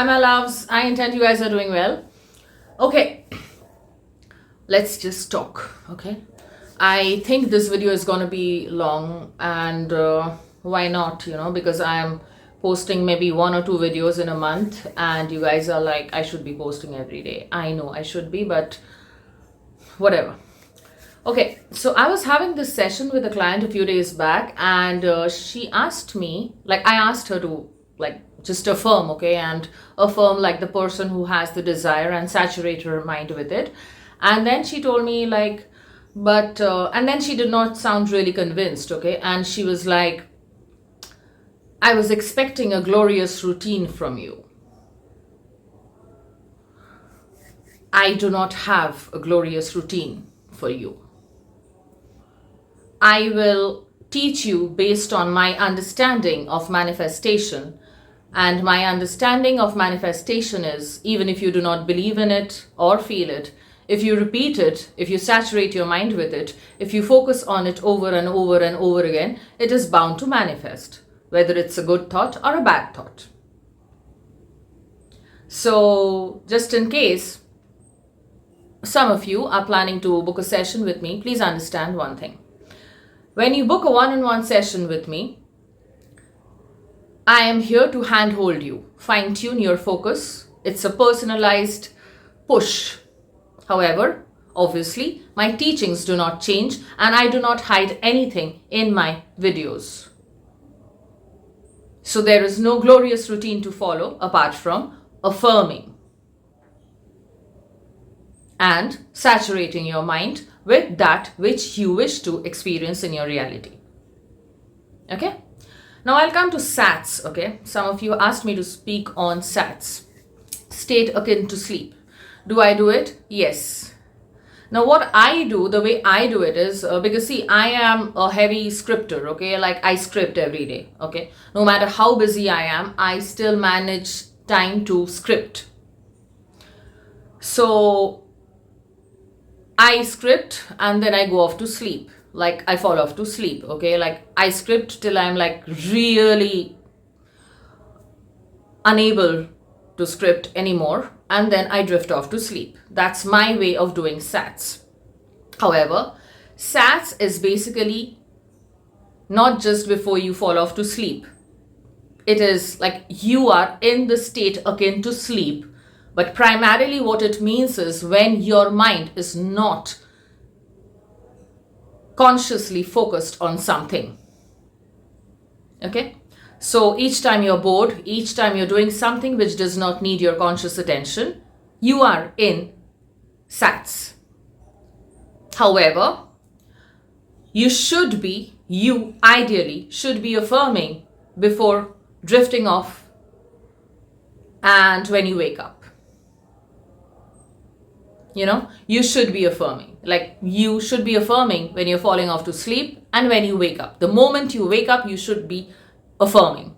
Hi, my loves. I intend you guys are doing well. Okay, let's just talk. Okay, I think this video is gonna be long, and why not? Because I am posting maybe 1 or 2 videos in a month, and you guys are like, I should be posting every day. I know I should be, but whatever. Okay, so I was having this session with a client a few days back, and she asked me, like, I asked her to, like, just affirm, okay, and affirm like the person who has the desire and saturate her mind with it. And then she told me, like, and then she did not sound really convinced, okay, and she was like, I was expecting a glorious routine from you. I do not have a glorious routine for you. I will teach you based on my understanding of manifestation. And my understanding of manifestation is, even if you do not believe in it or feel it, if you repeat it, if you saturate your mind with it, if you focus on it over and over and over again, it is bound to manifest, whether it's a good thought or a bad thought. So, just in case some of you are planning to book a session with me, please understand one thing. When you book a one-on-one session with me, I am here to handhold you, fine-tune your focus. It's a personalized push. However, obviously, my teachings do not change, and I do not hide anything in my videos. So there is no glorious routine to follow apart from affirming and saturating your mind with that which you wish to experience in your reality. Okay? Now I'll come to SATs, okay? Some of you asked me to speak on SATs. State akin to sleep. Do I do it? Yes. Now what I do, the way I do it is, because see, I am a heavy scripter, okay? Like I script every day, okay? No matter how busy I am, I still manage time to script. So I script and then I go off to sleep. Like I fall off to sleep, okay? Like I script till I'm like really unable to script anymore, and then I drift off to sleep. That's my way of doing SATs. However, SATs is basically not just before you fall off to sleep. It is like you are in the state akin to sleep, but primarily what it means is when your mind is not consciously focused on something. Okay? So each time you're bored, each time you're doing something which does not need your conscious attention, you are in SATs. However, you ideally should be affirming before drifting off and when you wake up. You should be affirming. Like you should be affirming when you're falling off to sleep and when you wake up. The moment you wake up, you should be affirming.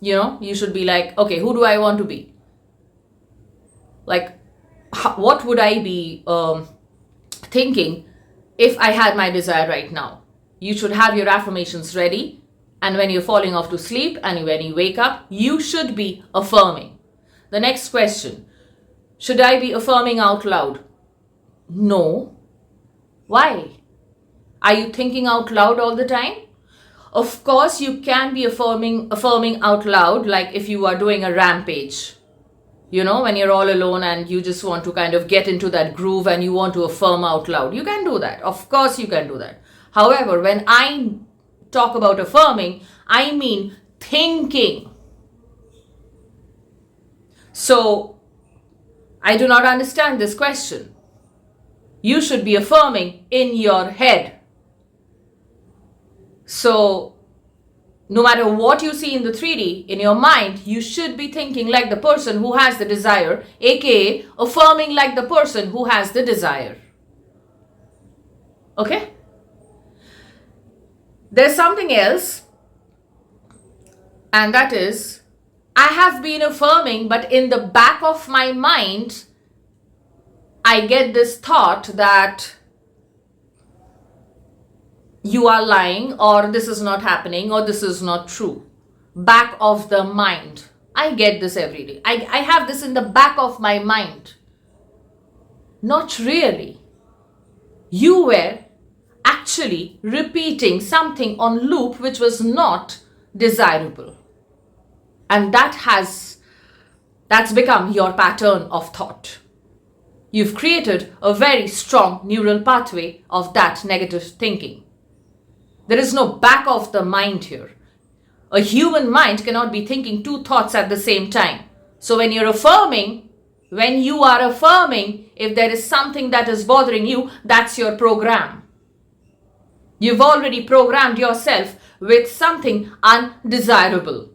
You should be like, okay, who do I want to be? Like, what would I be thinking if I had my desire right now? You should have your affirmations ready, and when you're falling off to sleep and when you wake up, you should be affirming. The next question, should I be affirming out loud? No. Why? Are you thinking out loud all the time? Of course, you can be affirming out loud, like if you are doing a rampage. When you're all alone and you just want to kind of get into that groove and you want to affirm out loud. You can do that. Of course, you can do that. However, when I talk about affirming, I mean thinking. So, I do not understand this question. You should be affirming in your head. So, no matter what you see in the 3D, in your mind, you should be thinking like the person who has the desire, aka affirming like the person who has the desire. Okay? There's something else, and that is, I have been affirming, but in the back of my mind, I get this thought that you are lying, or this is not happening, or this is not true. Back of the mind. I get this every day. I have this in the back of my mind. Not really. You were actually repeating something on loop which was not desirable. And that's become your pattern of thought. You've created a very strong neural pathway of that negative thinking. There is no back of the mind here. A human mind cannot be thinking two thoughts at the same time. So when you are affirming, if there is something that is bothering you, that's your program. You've already programmed yourself with something undesirable.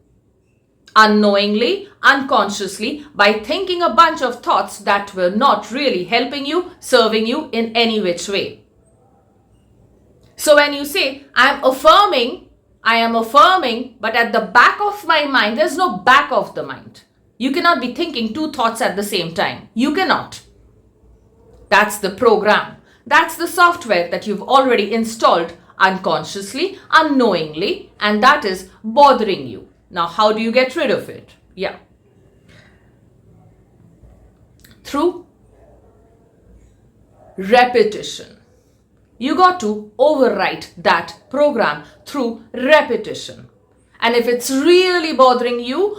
Unknowingly, unconsciously, by thinking a bunch of thoughts that were not really helping you, serving you in any which way. So when you say, I am affirming, but at the back of my mind, there's no back of the mind. You cannot be thinking two thoughts at the same time. You cannot. That's the program. That's the software that you've already installed unconsciously, unknowingly, and that is bothering you. Now, how do you get rid of it? Yeah. Through repetition. You got to overwrite that program through repetition. And if it's really bothering you,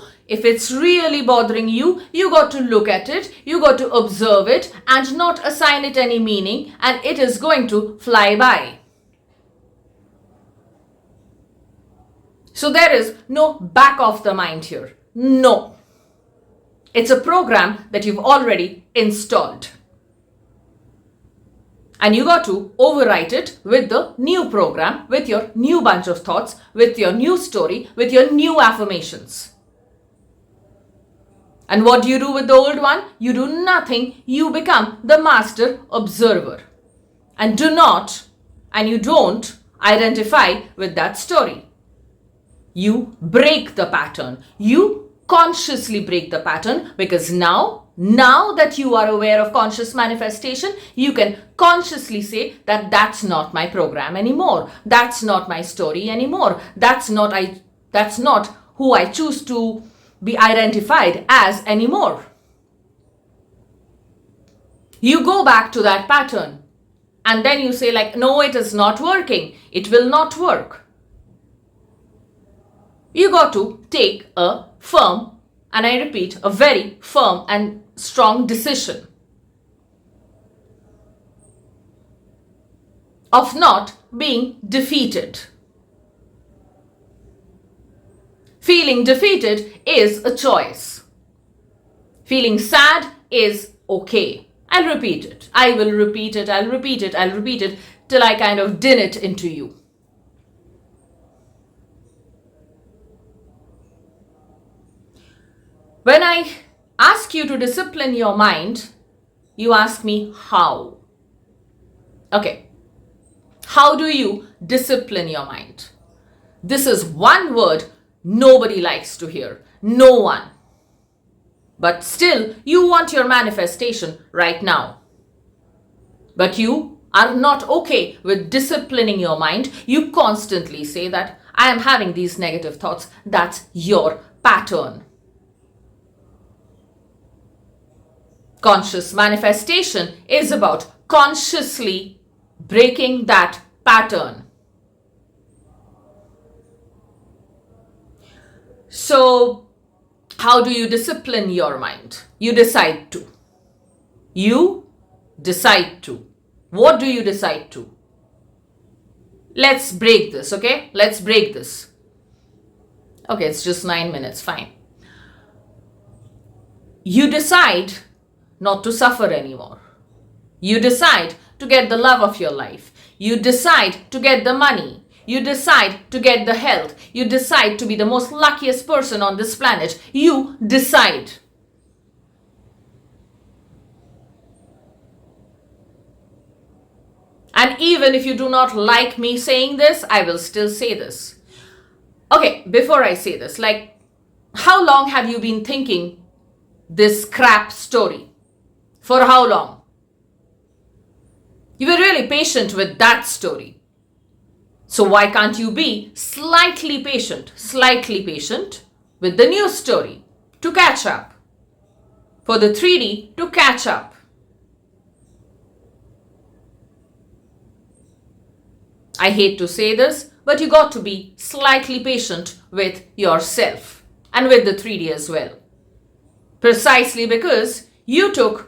you got to look at it, you got to observe it and not assign it any meaning, and it is going to fly by. So there is no back of the mind here. No. It's a program that you've already installed. And you got to overwrite it with the new program, with your new bunch of thoughts, with your new story, with your new affirmations. And what do you do with the old one? You do nothing. You become the master observer. And you don't identify with that story. You break the pattern. You consciously break the pattern, because now that you are aware of conscious manifestation, you can consciously say that that's not my program anymore. That's not my story anymore. That's not who I choose to be identified as anymore. You go back to that pattern and then you say like, no, it is not working. It will not work. You got to take a firm, and I repeat, a very firm and strong decision of not being defeated. Feeling defeated is a choice. Feeling sad is okay. I'll repeat it. I will repeat it. I'll repeat it. I'll repeat it till I kind of din it into you. When I ask you to discipline your mind, you ask me how. Okay. How do you discipline your mind? This is one word nobody likes to hear. No one. But still, you want your manifestation right now. But you are not okay with disciplining your mind. You constantly say that I am having these negative thoughts. That's your pattern. Conscious manifestation is about consciously breaking that pattern. So, how do you discipline your mind? You decide to. You decide to. What do you decide to? Let's break this, okay? Let's break this. Okay, it's just 9 minutes, fine. You decide not to suffer anymore. You decide to get the love of your life. You decide to get the money. You decide to get the health. You decide to be the most luckiest person on this planet. You decide. And even if you do not like me saying this, I will still say this. Okay, before I say this, like, how long have you been thinking this crap story? For how long? You were really patient with that story. So why can't you be slightly patient with the new story? to catch up, for the 3D to catch up. I hate to say this, but you got to be slightly patient with yourself and with the 3D as well. Precisely because you were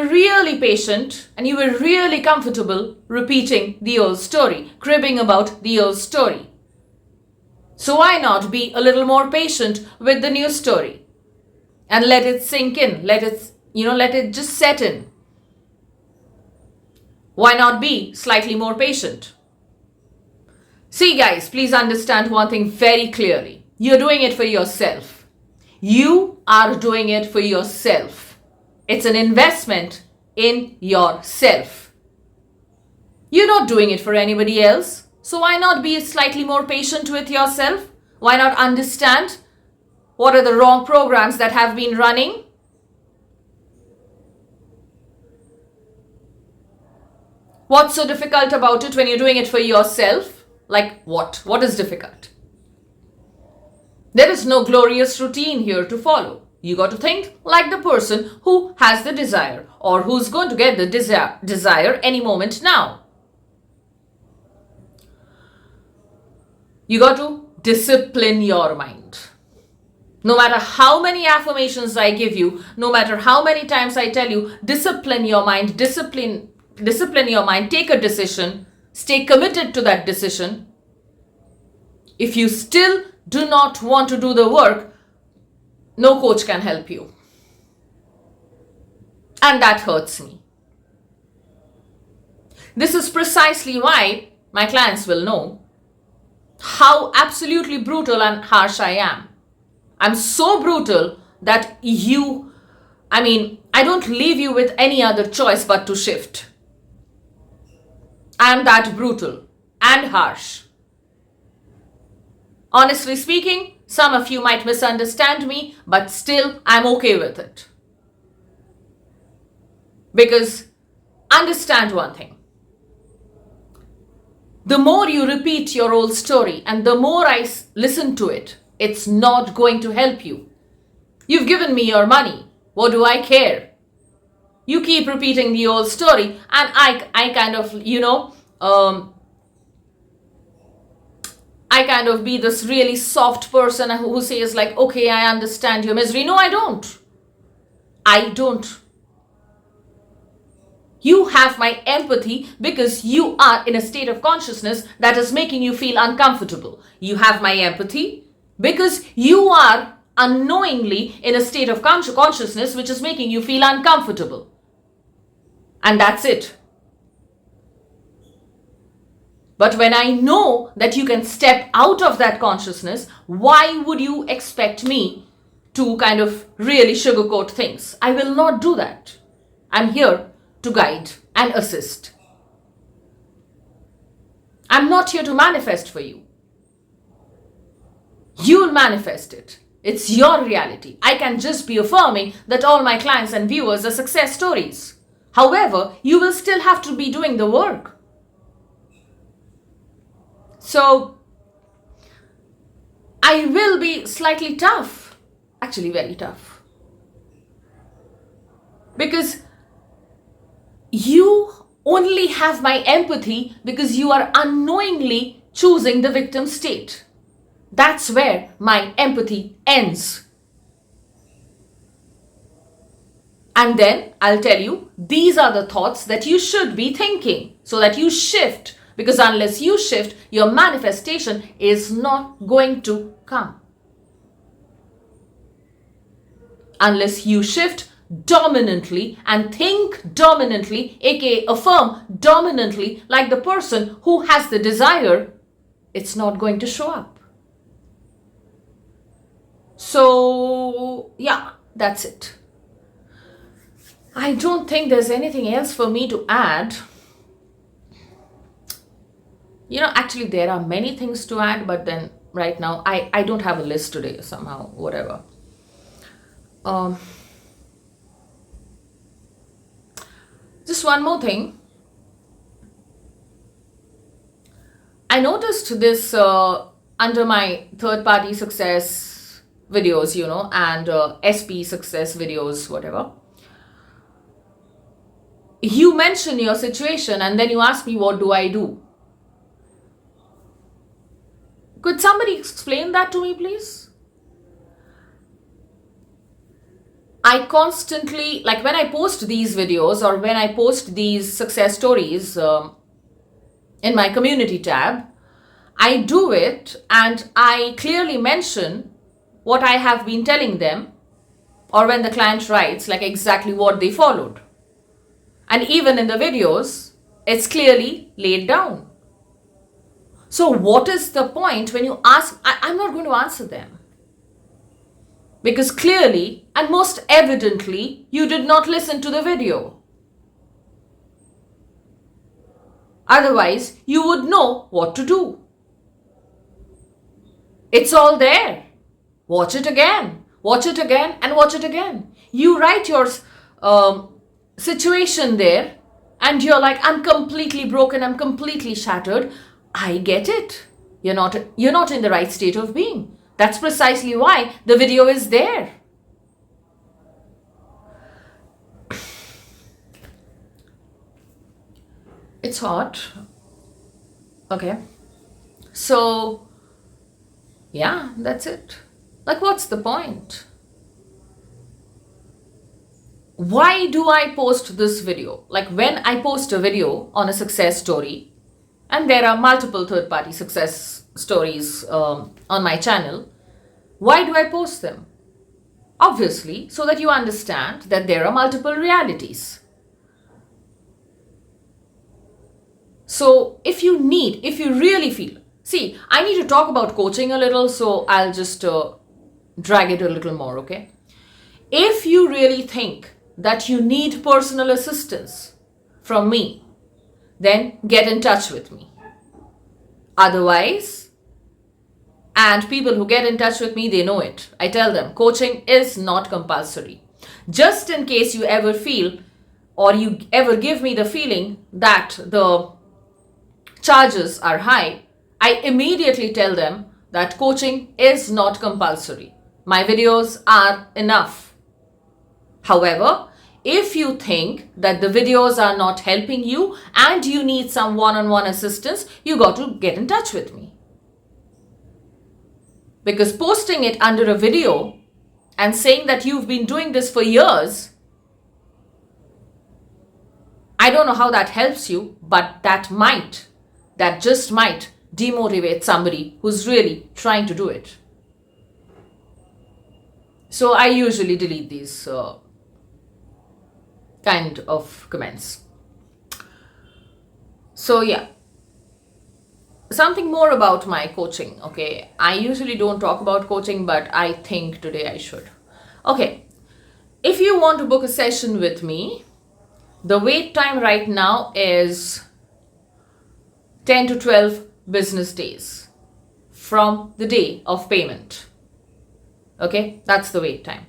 really patient and you were really comfortable repeating the old story, cribbing about the old story. So why not be a little more patient with the new story and let it sink in, let it just set in. Why not be slightly more patient? See guys, please understand one thing very clearly. You're doing it for yourself. You are doing it for yourself. It's an investment in yourself. You're not doing it for anybody else. So why not be slightly more patient with yourself? Why not understand what are the wrong programs that have been running? What's so difficult about it when you're doing it for yourself? Like what? What is difficult? There is no glorious routine here to follow. You got to think like the person who has the desire or who's going to get the desire any moment now. You got to discipline your mind. No matter how many affirmations I give you, no matter how many times I tell you, discipline your mind, discipline your mind, take a decision, stay committed to that decision. If you still do not want to do the work, no coach can help you. And that hurts me. This is precisely why my clients will know how absolutely brutal and harsh I am. I'm so brutal that I don't leave you with any other choice but to shift. I'm that brutal and harsh. Honestly speaking, some of you might misunderstand me, but still I'm okay with it. Because understand one thing. The more you repeat your old story and the more I listen to it, it's not going to help you. You've given me your money. What do I care? You keep repeating the old story and I kind of be this really soft person who says like, okay, I understand your misery. No, I don't. You have my empathy because you are in a state of consciousness that is making you feel uncomfortable. You have my empathy because you are unknowingly in a state of consciousness which is making you feel uncomfortable. And that's it. But when I know that you can step out of that consciousness, why would you expect me to kind of really sugarcoat things? I will not do that. I'm here to guide and assist. I'm not here to manifest for you. You'll manifest it. It's your reality. I can just be affirming that all my clients and viewers are success stories. However, you will still have to be doing the work. So, I will be slightly tough. Actually, very tough. Because you only have my empathy because you are unknowingly choosing the victim state. That's where my empathy ends. And then I'll tell you, these are the thoughts that you should be thinking so that you shift. Because unless you shift, your manifestation is not going to come. Unless you shift dominantly and think dominantly, aka affirm dominantly like the person who has the desire, it's not going to show up. So, yeah, that's it. I don't think there's anything else for me to add. Actually, there are many things to add, but then right now, I don't have a list today somehow, whatever. Just one more thing. I noticed this under my third-party success videos, and SP success videos, whatever. You mention your situation and then you ask me, what do I do? Could somebody explain that to me, please? I constantly, like when I post these videos or when I post these success stories in my community tab, I do it and I clearly mention what I have been telling them, or when the client writes, like exactly what they followed. And even in the videos, it's clearly laid down. So what is the point when you ask? I'm not going to answer them. Because clearly and most evidently, you did not listen to the video. Otherwise, you would know what to do. It's all there. Watch it again. Watch it again and watch it again. You write your situation there and you're like, I'm completely broken. I'm completely shattered. I get it. You're not in the right state of being. That's precisely why the video is there. It's hot. Okay. So, yeah, that's it. Like, what's the point? Why do I post this video? Like, when I post a video on a success story, and there are multiple third-party success stories on my channel, why do I post them? Obviously, so that you understand that there are multiple realities. So if you really feel, see, I need to talk about coaching a little, so I'll just drag it a little more, okay? If you really think that you need personal assistance from me, then get in touch with me. Otherwise, and people who get in touch with me, they know it. I tell them coaching is not compulsory. Just in case you ever feel or you ever give me the feeling that the charges are high, I immediately tell them that coaching is not compulsory. My videos are enough. However, if you think that the videos are not helping you and you need some one-on-one assistance, you got to get in touch with me. Because posting it under a video and saying that you've been doing this for years, I don't know how that helps you, but that just might demotivate somebody who's really trying to do it. So I usually delete these kind of comments. So yeah. Something more about my coaching, okay? I usually don't talk about coaching, but I think today I should. Okay, if you want to book a session with me, the wait time right now is 10 to 12 business days from the day of payment. Okay, that's the wait time.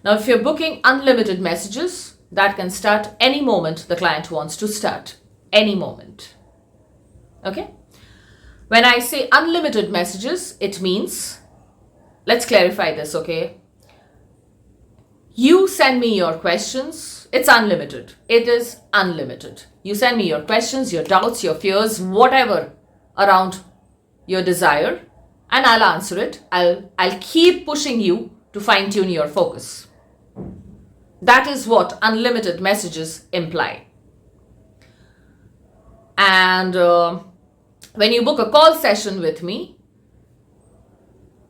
Now, if you're booking unlimited messages, that can start any moment the client wants to start. Any moment. Okay? When I say unlimited messages, it means, let's clarify this, okay? You send me your questions. It's unlimited. It is unlimited. You send me your questions, your doubts, your fears, whatever around your desire, and I'll answer it. I'll keep pushing you to fine-tune your focus. That is what unlimited messages imply. And when you book a call session with me,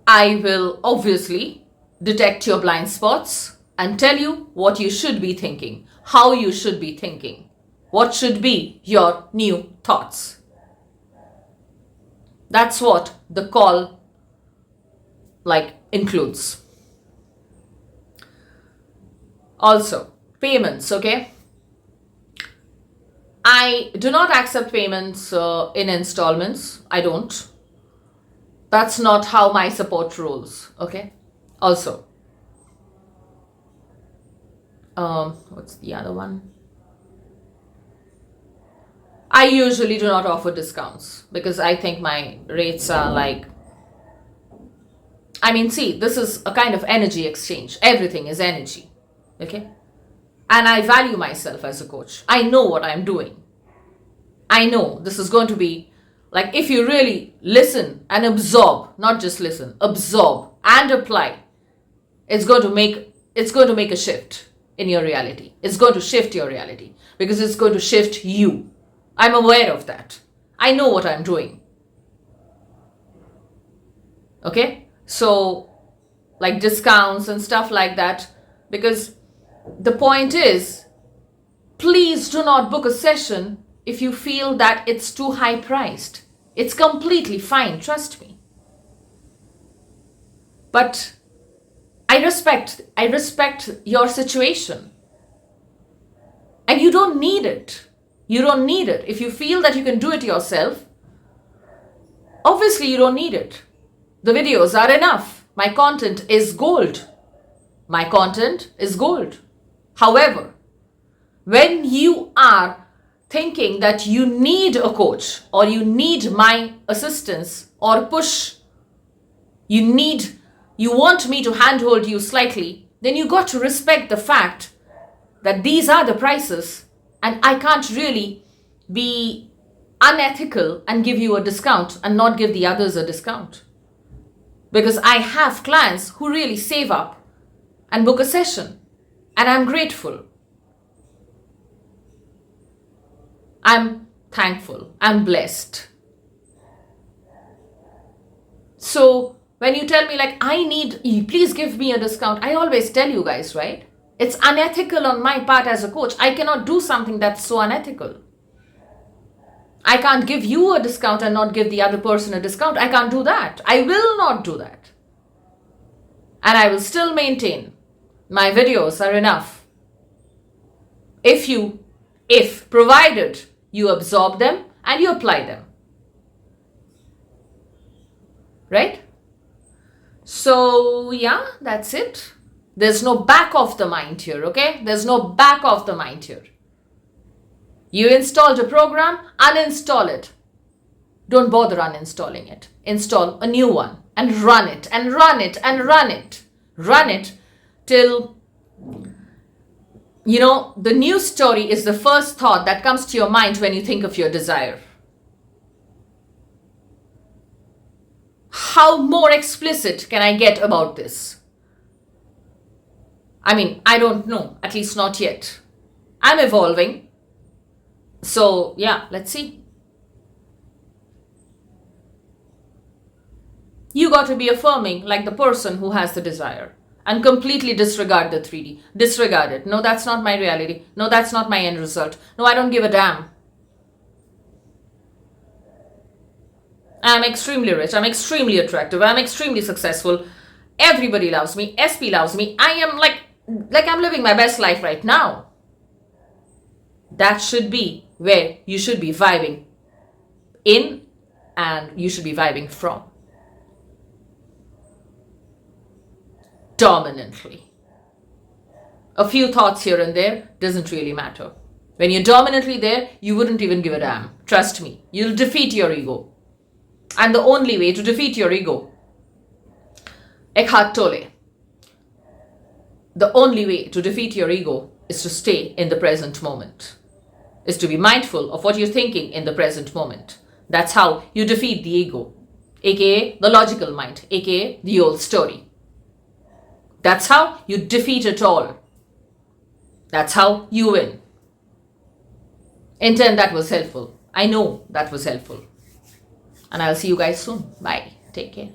I will obviously detect your blind spots and tell you what you should be thinking, how you should be thinking, what should be your new thoughts. That's what the call includes. Also, payments, okay? I do not accept payments in installments. I don't. That's not how my support rolls, okay? Also, what's the other one? I usually do not offer discounts because I think my rates are I mean, see, this is a kind of energy exchange. Everything is energy. Okay? And I value myself as a coach. I know what I'm doing. I know this is going to be like, if you really listen and absorb, not just listen, absorb and apply, it's going to make a shift in your reality. It's going to shift your reality because it's going to shift you. I'm aware of that. I know what I'm doing. Okay? So, like discounts and stuff like that, because the point is, please do not book a session if you feel that it's too high priced. It's completely fine, trust me. But I respect your situation. And you don't need it. You don't need it. If you feel that you can do it yourself, obviously you don't need it. The videos are enough. My content is gold. My content is gold. However, when you are thinking that you need a coach or you need my assistance or push, you want me to handhold you slightly, then you got to respect the fact that these are the prices and I can't really be unethical and give you a discount and not give the others a discount. Because I have clients who really save up and book a session, and I'm grateful. I'm thankful. I'm blessed. So when you tell me like, please give me a discount, I always tell you guys, right? It's unethical on my part as a coach. I cannot do something that's so unethical. I can't give you a discount and not give the other person a discount. I can't do that. I will not do that. And I will still maintain my videos are enough. If provided you absorb them and you apply them. Right? So yeah, that's it. There's no back of the mind here, okay? There's no back of the mind here. You installed a program, uninstall it. Don't bother uninstalling it. Install a new one and run it and run it and run it. Run it till, the news story is the first thought that comes to your mind when you think of your desire. How more explicit can I get about this? I mean, I don't know, at least not yet. I'm evolving. So, yeah, let's see. You got to be affirming like the person who has the desire and completely disregard the 3D. Disregard it. No, that's not my reality. No, that's not my end result. No, I don't give a damn. I'm extremely rich. I'm extremely attractive. I'm extremely successful. Everybody loves me. SP loves me. I am like I'm living my best life right now. That should be where you should be vibing in and you should be vibing from. Dominantly. A few thoughts here and there doesn't really matter. When you're dominantly there, you wouldn't even give a damn. Trust me, you'll defeat your ego. And the only way to defeat your ego, Eckhart Tolle, the only way to defeat your ego is to stay in the present moment, is to be mindful of what you're thinking in the present moment. That's how you defeat the ego, aka the logical mind, aka the old story. That's how you defeat it all. That's how you win. Intend that was helpful. I know that was helpful. And I'll see you guys soon. Bye. Take care.